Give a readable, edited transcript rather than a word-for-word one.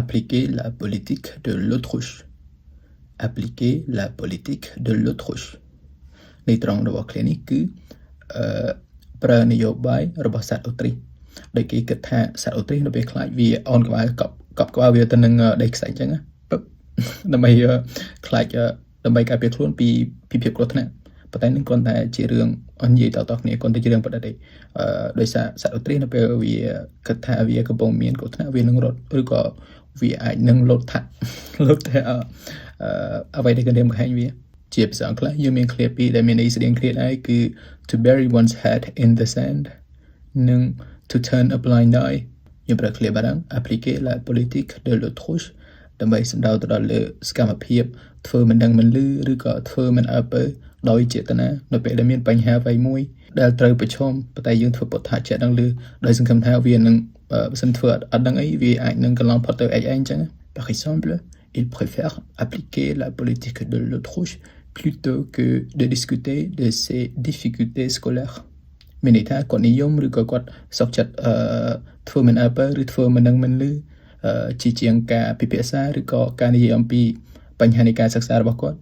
appliquer la politique de l'autruche appliquer la politique de l'autruche នៃត្រង់របស់គ្នានេះគឺប្រើនយោបាយរបស់សត្វអូទ្រីសដោយគេគិតថាសត្វអូទ្រីសនៅពេលខ្លាចវាអោនក្បាលកប់ក្បាលវាទៅនឹងដីខ្សាច់អញ្ចឹងពឹបដើម្បីខ្លាចដើម្បីការពារខ្លួនពីភាពគ្រោះថ្នាក់ប៉ុន្តែនឹងគ្រាន់តែជារឿងនិយាយតគ្នាគ្រាន់តែជារឿងប្រឌិតទេដោយសារសត្វអូទ្រីសនៅពេលវាគិតថាវាកំពុងមានគ្រោះថ្នាក់វានឹងរត់ឬក៏វាអាចនឹងលោតថាអ្វីដែលគេបង្ហាញវាជាភាសាអង់គ្លេសយើងមានឃ្លាពីរដែលមានន័យស្តៀងគ្នាដែរគឺ to bury one's head in the sand និង to turn a blind eye យើងប្រើឃ្លាបារាំង appliquer la politique de l'autruche ដើម្បីសំដៅទៅដល់លើសកម្មភាពធ្វើមិនដឹងមិនលឺឬក៏ធ្វើមិនអើពើដោយចេតនានៅពេលដែលមានបញ្ហាអ្វីមួយដែលត្រូវប្រឈមប៉ុន្តែយើងធ្វើពុតថាចេះដឹងលឺដោយសង្ឃឹមថាវានឹងបើសិនធ្វើអត់ដឹងអីវាអាចនឹងកន្លងផុតទៅឯងអញ្ចឹង par exemple il préfère appliquer la politique de l'autruche plutôt que de discuter de ses difficultés scolaires មានន័យថាគាត់និយមឬក៏គាត់សុខចិត្តធ្វើមិនអើពើឬធ្វើមិនដឹងមិនលឺជាជាងការពិភាក្សាឬក៏ការនិយាយអំពីបញ្ហានៃការសិក្សារបស់គាត់